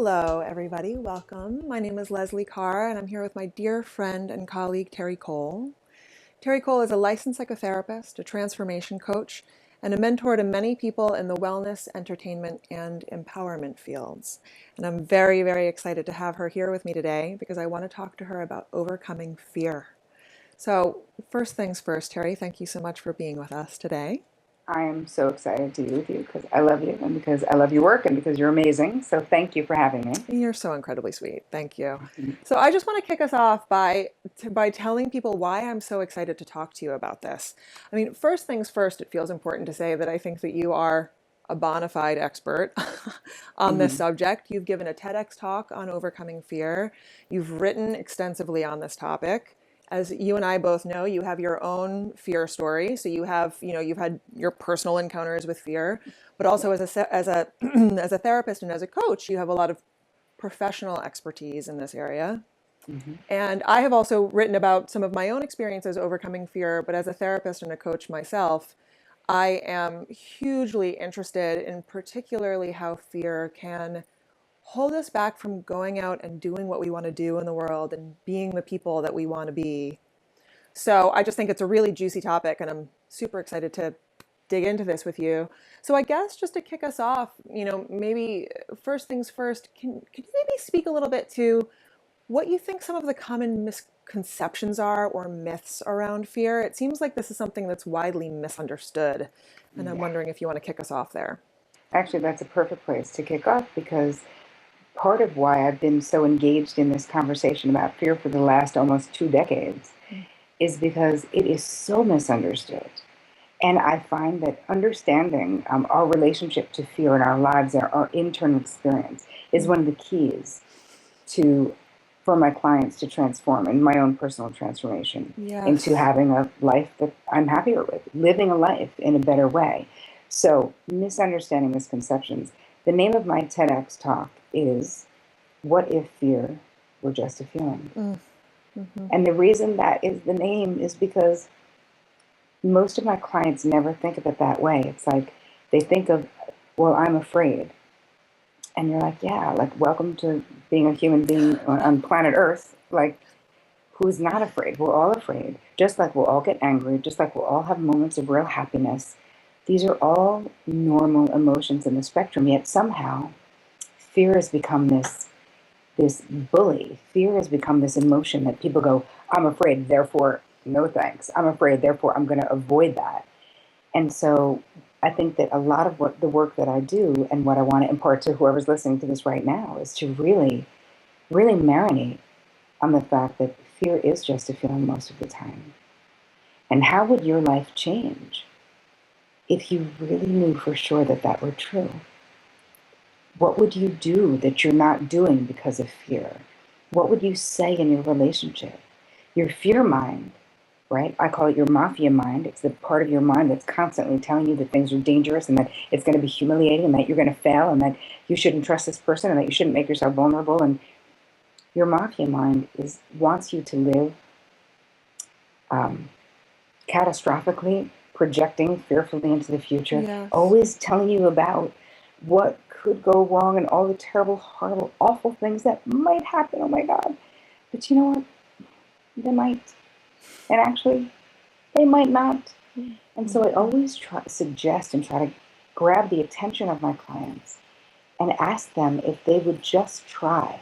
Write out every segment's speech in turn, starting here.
Hello, everybody. Welcome. My name is Leslie Carr, and I'm here with my dear friend and colleague, Terri Cole. Terri Cole is a licensed psychotherapist, a transformation coach, and a mentor to many people in the wellness, entertainment, and empowerment fields. And I'm very, very excited to have her here with me today because I want to talk to her about overcoming fear. So, first things first, Terri, thank you so much for being with us today. I am so excited to be with you because I love you and because I love your work and because you're amazing. So thank you for having me. You're so incredibly sweet. Thank you. So I just want to kick us off by telling people why I'm so excited to talk to you about this. I mean, first things first, it feels important to say that I think that you are a bona fide expert on this Hmm. subject. You've given a TEDx talk on overcoming fear. You've written extensively on this topic. As you and I both know, you have your own fear story. So you have, you've had your personal encounters with fear, but also Yeah. as a as a therapist and as a coach, you have a lot of professional expertise in this area. Hmm. And I have also written about some of my own experiences overcoming fear, but as a therapist and a coach myself, I am hugely interested in particularly how fear can hold us back from going out and doing what we want to do in the world and being the people that we want to be. So I just think it's a really juicy topic, and I'm super excited to dig into this with you. So I guess just to kick us off, maybe first things first, could you maybe speak a little bit to what you think some of the common misconceptions are or myths around fear? It seems like this is something that's widely misunderstood, and I'm Yeah. wondering if you want to kick us off there. Actually, that's a perfect place to kick off because part of why I've been so engaged in this conversation about fear for the last almost 2 decades is because it is so misunderstood. And I find that understanding our relationship to fear in our lives, our internal experience, is one of the keys to for my clients to transform and my own personal transformation into Yes. having a life that I'm happier with, living a life in a better way. So, misunderstanding misconceptions. The name of my TEDx talk is What If Fear Were Just a Feeling? Mm, hmm. And the reason that is the name is because most of my clients never think of it that way. It's like they think of, well, I'm afraid. And you're like, yeah, like, welcome to being a human being on planet Earth. Like, who's not afraid? We're all afraid. Just like we'll all get angry, just like we'll all have moments of real happiness. These are all normal emotions in the spectrum, yet somehow fear has become this bully. Fear has become this emotion that people go, I'm afraid, therefore, no thanks. I'm afraid, therefore, I'm going to avoid that. And so I think that a lot of what the work that I do and what I want to impart to whoever's listening to this right now is to really, really marinate on the fact that fear is just a feeling most of the time. And how would your life change if you really knew for sure that that were true? What would you do that you're not doing because of fear? What would you say in your relationship? Your fear mind, right? I call it your mafia mind. It's the part of your mind that's constantly telling you that things are dangerous and that it's going to be humiliating and that you're going to fail and that you shouldn't trust this person and that you shouldn't make yourself vulnerable. And your mafia mind is wants you to live um, catastrophically, projecting fearfully into the future, Yes. always telling you about what could go wrong and all the terrible, horrible, awful things that might happen. Oh my God. But you know what? They might. And actually, they might not. And so I Mm-hmm. always suggest and try to grab the attention of my clients and ask them if they would just try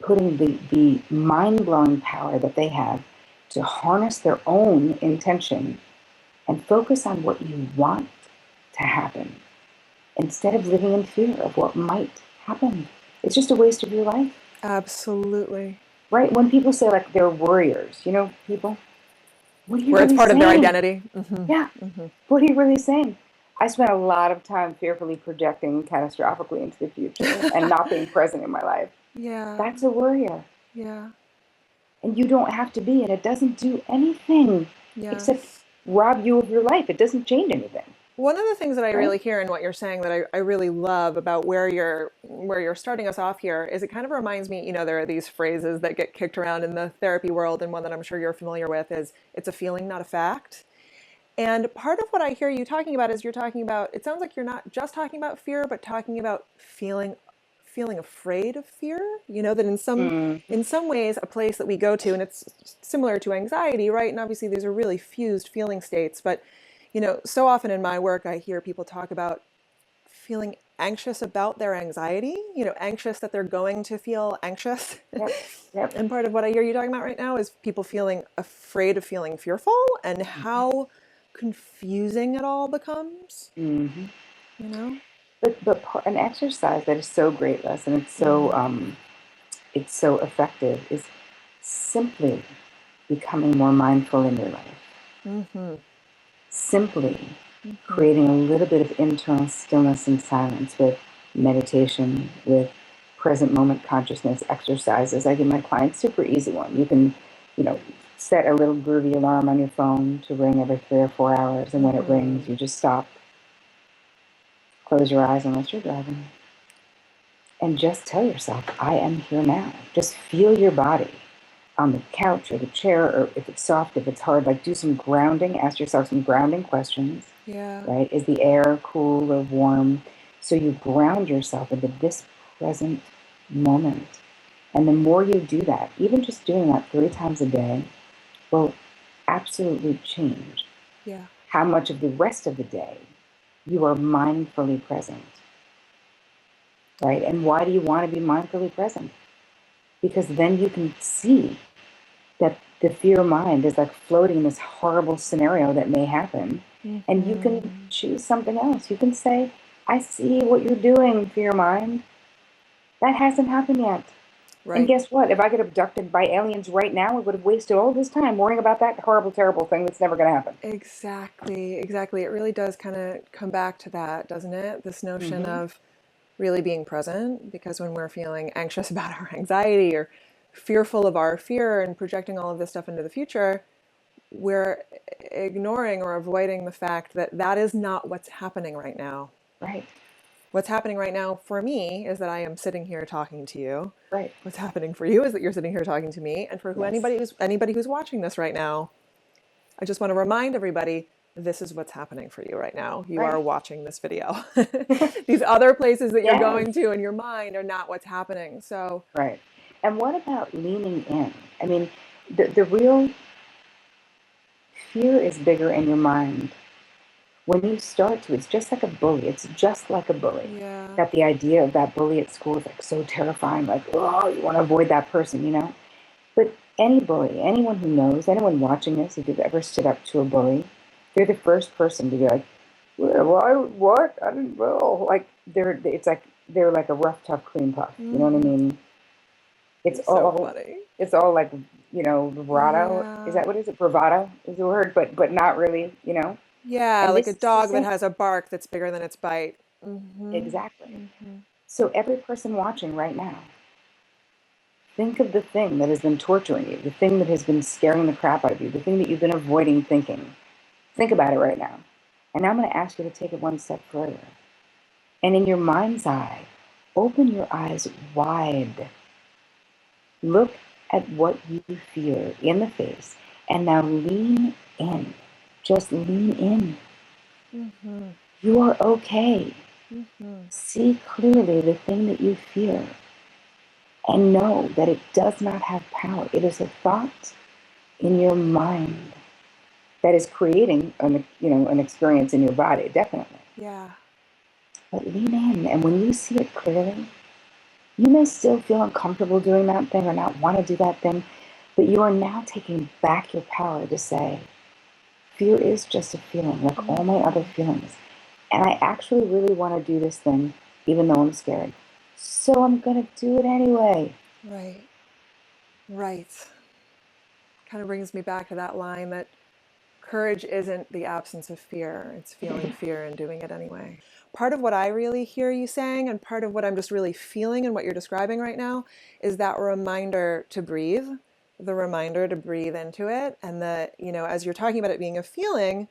putting the mind blowing power that they have to harness their own intention and focus on what you want to happen instead of living in fear of what might happen. It's just a waste of your life, Absolutely. right? When people say like they're warriors, people, what are you Where it's really part of their saying? identity. Mm-hmm. Yeah, Mm-hmm. what are you really saying? I spent a lot of time fearfully projecting catastrophically into the future and not being present in my life. Yeah. That's a warrior. Yeah. And you don't have to be, and it doesn't do anything except Yes. rob you of your life. It doesn't change anything, One of the things that I right? really hear in what you're saying that I really love about where you're starting us off here is it kind of reminds me, there are these phrases that get kicked around in the therapy world, and one that I'm sure you're familiar with is it's a feeling, not a fact. And part of what I hear you talking about is you're talking about, it sounds like you're not just talking about fear, but talking about feeling afraid of fear. You know, that Mm-hmm. in some ways, a place that we go to, and it's similar to anxiety, right? And obviously these are really fused feeling states, but you know, so often in my work, I hear people talk about feeling anxious about their anxiety, you know, anxious that they're going to feel anxious. Yep. Yep. And part of what I hear you talking about right now is people feeling afraid of feeling fearful and how confusing it all becomes, Mm-hmm. you know? But an exercise that is so great, Les, and it's so effective is simply becoming more mindful in your life. Mm-hmm. Simply Mm-hmm. creating a little bit of internal stillness and silence with meditation, with present moment consciousness exercises. I give my clients super easy one. You can, you know, set a little groovy alarm on your phone to ring every 3 or 4 hours, and when it Mm-hmm. rings, you just stop, close your eyes unless you're driving, and just tell yourself, I am here now. Just feel your body on the couch or the chair, or if it's soft, if it's hard, like do some grounding, ask yourself some grounding questions, Yeah. right? Is the air cool or warm? So you ground yourself into this present moment. And the more you do that, even just doing that 3 times a day, will absolutely change Yeah. how much of the rest of the day you are mindfully present, right? And why do you want to be mindfully present? Because then you can see that the fear mind is like floating this horrible scenario that may happen. And you can Mm-hmm. choose something else. You can say, I see what you're doing, fear mind. That hasn't happened yet. And Right. guess what? If I get abducted by aliens right now, I would have wasted all this time worrying about that horrible, terrible thing that's never going to happen. Exactly. Exactly. It really does kind of come back to that, doesn't it? This notion Mm-hmm. of really being present, because when we're feeling anxious about our anxiety or fearful of our fear and projecting all of this stuff into the future, we're ignoring or avoiding the fact that that is not what's happening right now. Right, What's happening right now for me is that I am sitting here talking to you. right. What's happening for you is that you're sitting here talking to me. And for Yes, anybody who's watching this right now, I just want to remind everybody this is what's happening for you right now. You are right. watching this video. These other places that you're Yes, going to in your mind are not what's happening. So, right. And what about leaning in? I mean, the real fear is bigger in your mind. When you start to, it's just like a bully. It's just like a bully. yeah. That the idea of that bully at school is like so terrifying. Like, oh, you want to avoid that person, you know? But any bully, anyone who knows, anyone watching this, if you've ever stood up to a bully, they're the first person to be like, well, why, what? I didn't know. Like, they're like a rough, tough cream puff. You know what I Mm-hmm. mean? It's You're so all, funny. it's all like, bravado. Is Yeah. that what is it? Bravado is the word, but not really, you know? Yeah, And like this a is the dog that same. has a bark that's bigger than its bite. Mm-hmm. Exactly. Mm-hmm. So every person watching right now, think of the thing that has been torturing you, the thing that has been scaring the crap out of you, the thing that you've been avoiding thinking. Think about it right now. And now I'm going to ask you to take it one step further. And in your mind's eye, open your eyes wide. Look at what you fear in the face. And now lean in. Just lean in. Mm-hmm. You are okay. Mm-hmm. See clearly the thing that you fear. And know that it does not have power. It is a thought in your mind that is creating an experience in your body, definitely. Yeah. But lean in, and when you see it clearly, you may still feel uncomfortable doing that thing or not want to do that thing, but you are now taking back your power to say, fear is just a feeling, like all my other Mm-hmm. feelings. And I actually really want to do this thing, even though I'm scared. So I'm going to do it anyway. Right. Right. Kind of brings me back to that line that courage isn't the absence of fear, it's feeling fear and doing it anyway. Part of what I really hear you saying, and part of what I'm just really feeling and what you're describing right now, is that reminder to breathe, the reminder to breathe into it. And that, you know, as you're talking about it being a feeling,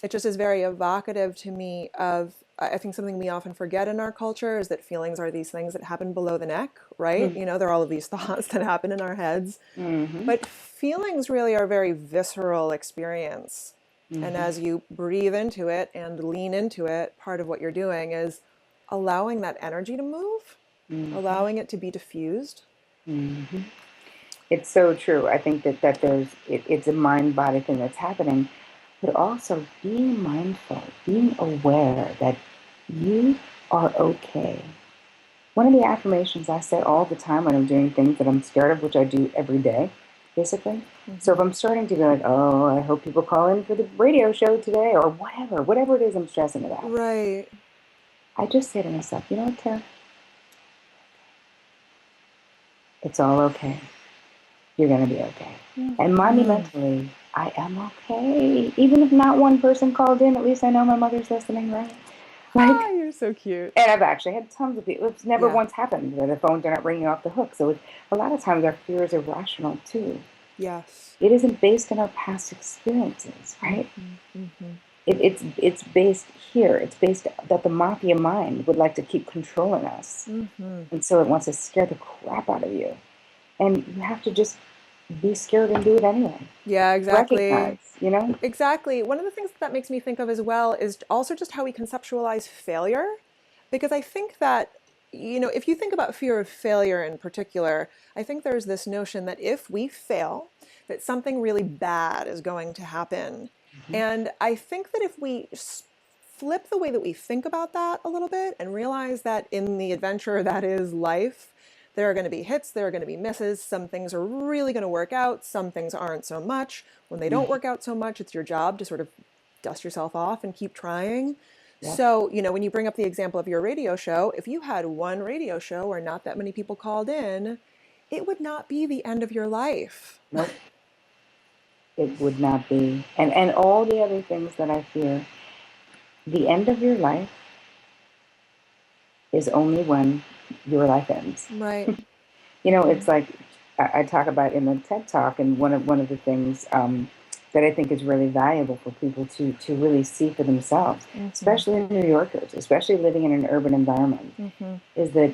it just is very evocative to me of, I think something we often forget in our culture is that feelings are these things that happen below the neck, right? You know, they're all of these thoughts that happen in our heads. Mm-hmm. But feelings really are a very visceral experience. And Mm-hmm. as you breathe into it and lean into it, part of what you're doing is allowing that energy to move. Mm-hmm. allowing it to be diffused. Mm-hmm. It's so true. I think that it's a mind body thing that's happening, but also being mindful, being aware that you are okay. One of the affirmations I say all the time when I'm doing things that I'm scared of, which I do every day, basically. So Mm-hmm. if I'm starting to be like, oh, I hope people call in for the radio show today, or whatever it is I'm stressing about, Right. I just say to myself, you know what, Tara? It's all okay. You're going to be okay. And Mm-hmm. monumentally, I am okay. Even if not one person called in, at least I know my mother's listening, right? Ah, Like, you're so cute. and I've actually had tons of people. It's never Yeah. once happened that the phones are not ringing off the hook. So a lot of times our fear is irrational too. Yes. It isn't based on our past experiences, right? Mm-hmm. Mm-hmm. It's based here. It's based that the mafia mind would like to keep controlling us, Mm-hmm. and so it wants to scare the crap out of you. And you have to just be scared and do it anyway. Yeah, exactly. Recognize. Exactly. One of the things that makes me think of as well is also just how we conceptualize failure. Because I think that, if you think about fear of failure in particular, I think there's this notion that if we fail, that something really bad is going to happen. Hmm. And I think that if we flip the way that we think about that a little bit and realize that in the adventure that is life, there are going to be hits, there are going to be misses. Some things are really going to work out, some things aren't so much. When they don't work out so much, it's your job to sort of dust yourself off and keep trying. Yep. So, when you bring up the example of your radio show, if you had one radio show where not that many people called in, it would not be the end of your life. Nope. It would not be. And all the other things that I fear, the end of your life is only when your life ends. Right. It's like I talk about in the TED Talk, and one of the things that I think is really valuable for people to really see for themselves, Mm-hmm. especially New Yorkers, especially living in an urban environment, Mm-hmm. is that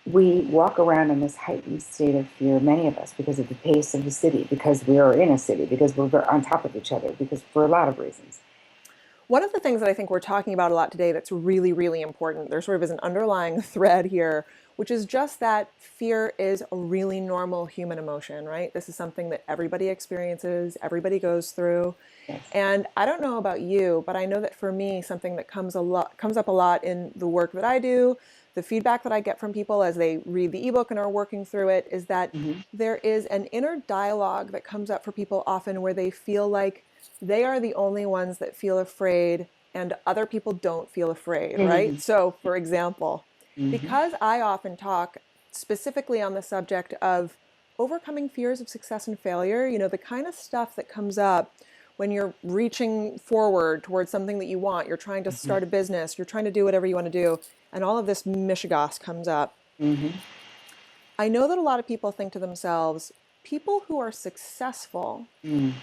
we walk around in this heightened state of fear, many of us, because of the pace of the city, because we are in a city, because we're on top of each other, because for a lot of reasons. One of the things that I think we're talking about a lot today that's really, really important, there sort of is an underlying thread here, which is just that fear is a really normal human emotion, right? This is something that everybody experiences, everybody goes through. Yes. And I don't know about you, but I know that for me, something that comes up a lot in the work that I do, the feedback that I get from people as they read the ebook and are working through it, is that Mm-hmm. there is an inner dialogue that comes up for people often where they feel like they are the only ones that feel afraid and other people don't feel afraid, Mm-hmm. right? So, for example, Mm-hmm. because I often talk specifically on the subject of overcoming fears of success and failure, the kind of stuff that comes up when you're reaching forward towards something that you want, you're trying to Mm-hmm. start a business, you're trying to do whatever you want to do, and all of this mishigas comes up. Mm-hmm. I know that a lot of people think to themselves, people who are successful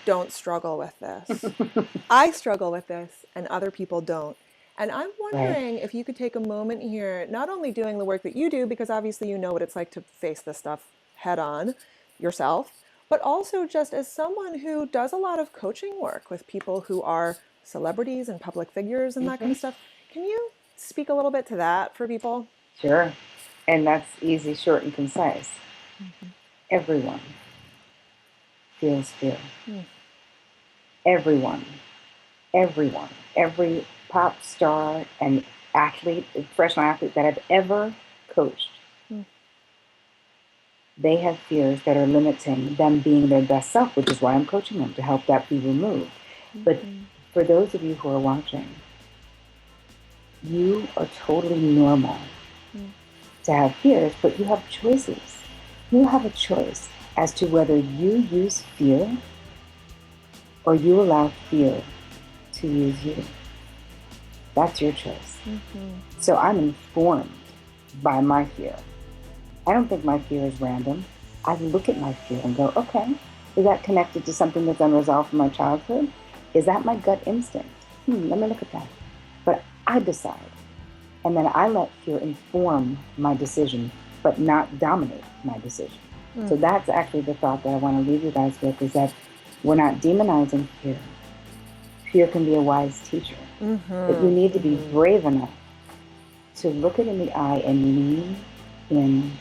don't struggle with this. Mm. I struggle with this and other people don't. And I'm Right. wondering if you could take a moment here, not only doing the work that you do, because obviously you know what it's like to face this stuff head on yourself, but also just as someone who does a lot of coaching work with people who are celebrities and public figures and that kind Mm-hmm. of stuff. Can you speak a little bit to that for people? Sure. And that's easy, short, and concise. Mm-hmm. Everyone feels fear. Mm. Everyone. Everyone. Every pop star and athlete, professional athlete that I've ever coached, Mm. they have fears that are limiting them being their best self, which is why I'm coaching them to help that be removed. But Mm-hmm. for those of you who are watching, you are totally normal Mm. to have fears, but you have choices. You have a choice as to whether you use fear or you allow fear to use you. That's your choice. Mm-hmm. So I'm informed by my fear. I don't think my fear is random. I look at my fear and go, okay, is that connected to something that's unresolved from my childhood? Is that my gut instinct? Let me look at that. But I decide. And then I let fear inform my decision, but not dominate my decision. So that's actually the thought that I want to leave you guys with, is that we're not demonizing fear. Fear can be a wise teacher. Mm-hmm. But you need to be brave enough to look it in the eye and lean in.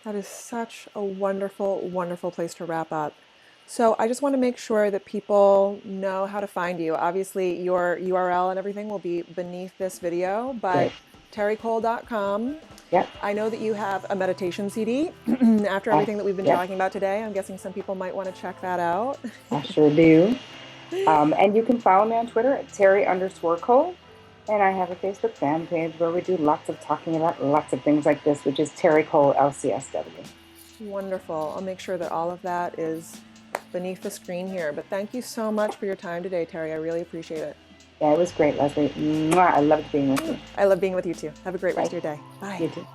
That is such a wonderful, wonderful place to wrap up. So I just want to make sure that people know how to find you. Obviously, your URL and everything will be beneath this video, Great. but terricole.com. Yep. I know that you have a meditation CD after I, everything that we've been yep. talking about today. I'm guessing some people might want to check that out. I sure do. And you can follow me on Twitter at Terri_Cole. And I have a Facebook fan page where we do lots of talking about lots of things like this, which is Terri Cole LCSW. Wonderful. I'll make sure that all of that is beneath the screen here. But thank you so much for your time today, Terri. I really appreciate it. Yeah, it was great, Leslie. Mwah, I loved being with you. I love being with you too. Have a great rest Bye. of your day. Bye. You too.